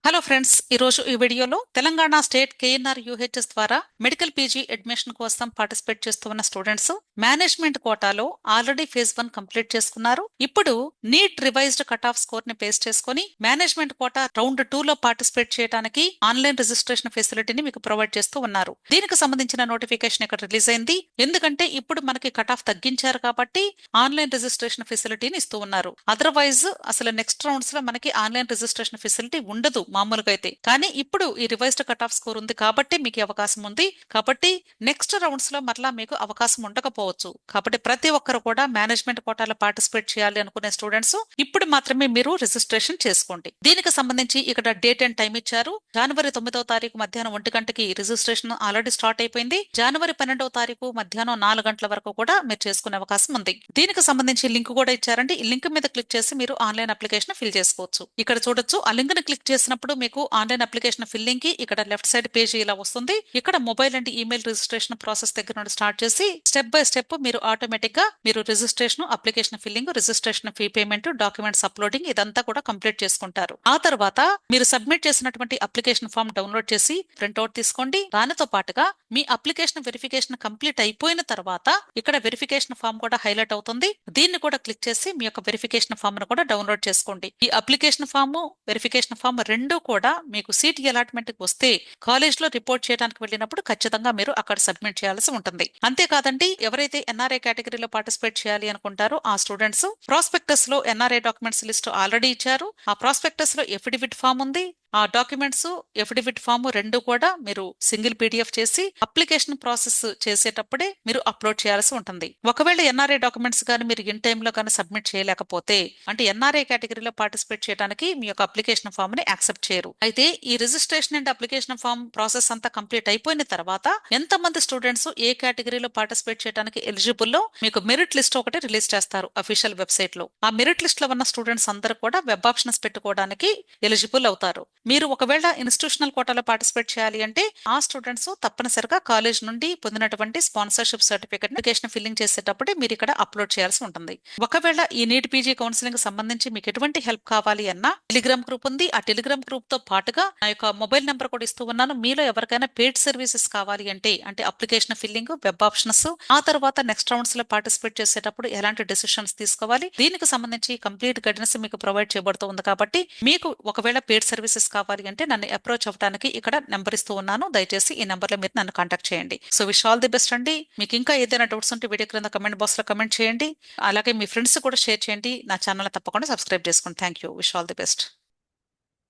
Hello friends, ఈ రోజు ఈ వీడియోలో తెలంగాణ స్టేట్ కేఎన్ఆర్ యూహెచ్ఎస్ ద్వారా మెడికల్ పీజీ అడ్మిషన్ కోసం పార్టిసిపేట్ చేస్తున్న స్టూడెంట్స్ మేనేజ్మెంట్ కోటాలో ఆల్రెడీ ఫేజ్ 1 కంప్లీట్ చేసుకున్నారు. ఇప్పుడు NEET revised cut off score ని బేస్ చేసుకుని మేనేజ్మెంట్ కోటా రౌండ్ 2 లో పార్టిసిపేట్ చేయడానికి ఆన్లైన్ రిజిస్ట్రేషన్ ఫెసిలిటీని మీకు ప్రొవైడ్ చేస్తూ ఉన్నారు. దీనికి సంబంధించిన నోటిఫికేషన్ ఇక్కడ రిలీజ్ అయింది. ఎందుకంటే ఇప్పుడు మనకి కట్ ఆఫ్ తగ్గించారు కాబట్టి ఆన్లైన్ రిజిస్ట్రేషన్ ఫెసిలిటీని ఇస్తూ ఉన్నారు. అదర్వైజ్ అసలు నెక్స్ట్ రౌండ్స్ లో మనకి ఆన్లైన్ రిజిస్ట్రేషన్ ఫెసిలిటీ ఉండదు మామూలుగా అయితే. కానీ ఇప్పుడు ఈ రివైజ్డ్ కట్ ఆఫ్ స్కోర్ ఉంది కాబట్టి మీకు అవకాశం ఉంది. కాబట్టి నెక్స్ట్ రౌండ్స్ లో మరలా మీకు అవకాశం ఉండకపోవచ్చు. కాబట్టి ప్రతి ఒక్కరు కూడా మేనేజ్మెంట్ కోటాలో పార్టిసిపేట్ చేయాలి అనుకునే స్టూడెంట్స్ ఇప్పుడు మాత్రమే మీరు రిజిస్ట్రేషన్ చేసుకోండి. దీనికి సంబంధించి ఇక్కడ డేట్ అండ్ టైం ఇచ్చారు. జనవరి 9వ తారీఖు మధ్యాహ్నం 1 గంటకి రిజిస్ట్రేషన్ ఆల్రెడీ స్టార్ట్ అయిపోయింది. జనవరి 12వ తారీఖు మధ్యాహ్నం 4 గంటల వరకు కూడా మీరు చేసుకునే అవకాశం ఉంది. దీనికి సంబంధించి లింక్ కూడా ఇచ్చారండి. ఈ లింక్ మీద క్లిక్ చేసి మీరు ఆన్లైన్ అప్లికేషన్ ఫిల్ చేసుకోవచ్చు. ఇక్కడ చూడొచ్చు, ఆ లింక్ ని క్లిక్ చేసినప్పుడు మీకు ఆన్లైన్ అప్లికేషన్ ఫిల్లింగ్ కి ఇక్కడ లెఫ్ట్ సైడ్ పేజీ ఇలా వస్తుంది. ఇక్కడ mobile and email registration process దగ్గర నుండి స్టార్ట్ చేసి స్టెప్ బై స్టెప్ మీరు ఆటోమేటిక్ గా మీరు registration, application filling, registration fee payment, documents uploading ఇదంతా కూడా కంప్లీట్ చేసుకుంటారు. ఆ తర్వాత మీరు సబ్మిట్ చేసినటువంటి అప్లికేషన్ ఫామ్ డౌన్లోడ్ చేసి ప్రింట్అవుట్ తీసుకోండి. దానితో పాటుగా మీ అప్లికేషన్ వెరిఫికేషన్ కంప్లీట్ అయిపోయిన తర్వాత ఇక్కడ వెరిఫికేషన్ ఫామ్ కూడా హైలైట్ అవుతుంది. దీన్ని కూడా క్లిక్ చేసి మీ యొక్క వెరిఫికేషన్ ఫామ్ ను కూడా డౌన్లోడ్ చేసుకోండి. ఈ అప్లికేషన్ ఫామ్, వెరిఫికేషన్ ఫామ్ రెండు కూడా మీకు సీట్ అలాట్మెంట్ కి వస్తే కాలేజ్ లో రిపోర్ట్ చేయడానికి వెళ్ళినప్పుడు ఖచ్చితంగా మీరు అక్కడ సబ్మిట్ చేయాల్సి ఉంటుంది. అంతేకాదండి, ఎవరైతే ఎన్ఆర్ఐ కేటగిరీలో పార్టిసిపేట్ చేయాలి అనుకుంటారో ఆ స్టూడెంట్స్ ప్రాస్పెక్టస్ లో ఎన్ఆర్ఐ డాక్యుమెంట్స్ లిస్ట్ ఆల్రెడీ ఇచ్చారు. ఆ ప్రాస్పెక్టస్ లో ఎఫిడవిట్ ఫామ్ ఉంది. ఆ డాక్యుమెంట్స్, ఎఫిడవిట్ ఫామ్ రెండు కూడా మీరు సింగిల్ పీడిఎఫ్ చేసి అప్లికేషన్ ప్రాసెస్ చేసేటప్పుడే మీరు అప్లోడ్ చేయాల్సి ఉంటుంది. ఒకవేళ ఎన్ఆర్ఐ డాక్యుమెంట్స్ కానీ మీరు ఇన్ టైమ్ లో కానీ సబ్మిట్ చేయలేకపోతే, అంటే ఎన్ఆర్ఐ కేటగిరీలో పార్టిసిపేట్ చేయడానికి మీ యొక్క అప్లికేషన్ ఫామ్ ని యాక్సెప్ట్ చేయరు. అయితే ఈ registration and application form process అంతా కంప్లీట్ అయిపోయిన తర్వాత ఎంతమంది స్టూడెంట్స్ ఏ కేటగిరీలో పార్టిసిపేట్ చేయడానికి ఎలిజిబుల్ మీకు మెరిట్ లిస్ట్ ఒకటి రిలీజ్ చేస్తారు అఫీషియల్ వెబ్సైట్ లో. ఆ మెరిట్ లిస్ట్ లో ఉన్న స్టూడెంట్స్ అందరూ కూడా వెబ్ ఆప్షన్స్ పెట్టుకోవడానికి ఎలిజిబుల్ అవుతారు. మీరు ఒకవేళ ఇన్స్టిట్యూషనల్ కోటాలో పార్టిసిపేట్ చేయాలి అంటే ఆ స్టూడెంట్స్ తప్పనిసరిగా కాలేజ్ నుండి పొందినటువంటి స్పాన్సర్షిప్ సర్టిఫికేట్ అప్లికేషన్ ఫిల్లింగ్ చేసేటప్పుడే మీరు ఇక్కడ అప్లోడ్ చేయాల్సి ఉంటుంది. ఒకవేళ ఈ నీట్ పీజీ కౌన్సిలింగ్ సంబంధించి మీకు ఎటువంటి హెల్ప్ కావాలి అన్నా టెలిగ్రామ్ గ్రూప్ ఉంది. ఆ టెలిగ్రామ్ గ్రూప్ తో పాటుగా నా యొక్క మొబైల్ నెంబర్ కూడా ఇస్తూ ఉన్నాను. మీలో ఎవరికైనా పెయిడ్ సర్వీసెస్ కావాలి అంటే అప్లికేషన్ ఫిల్లింగ్, వెబ్ ఆప్షన్స్, ఆ తర్వాత నెక్స్ట్ రౌండ్స్ లో పార్టిసిపేట్ చేసేటప్పుడు ఎలాంటి డెసిషన్స్ తీసుకోవాలి, దీనికి సంబంధించి కంప్లీట్ గైడెన్స్ మీకు ప్రొవైడ్ చేయబడుతుంది. కాబట్టి మీకు ఒకవేళ పెయిడ్ సర్వీసెస్ కావాలి అంటే నన్ను అప్రోచ్ అవ్వడానికి ఇక్కడ నెంబర్ ఇస్తూ ఉన్నాను. దయచేసి ఈ నెంబర్ లో మీరు నన్ను కాంటాక్ట్ చేయండి. So wish all the best అండి. మీకు ఇంకా ఏదైనా డౌట్స్ ఉంటే వీడియో క్రింద కమెంట్ బాక్స్ లో కమెంట్ చేయండి. అలాగే మీ ఫ్రెండ్స్ కూడా షేర్ చేయండి. నా ఛానల్ తప్పకుండా సబ్స్క్రైబ్ చేసుకోండి. Thank you. Wish all the best.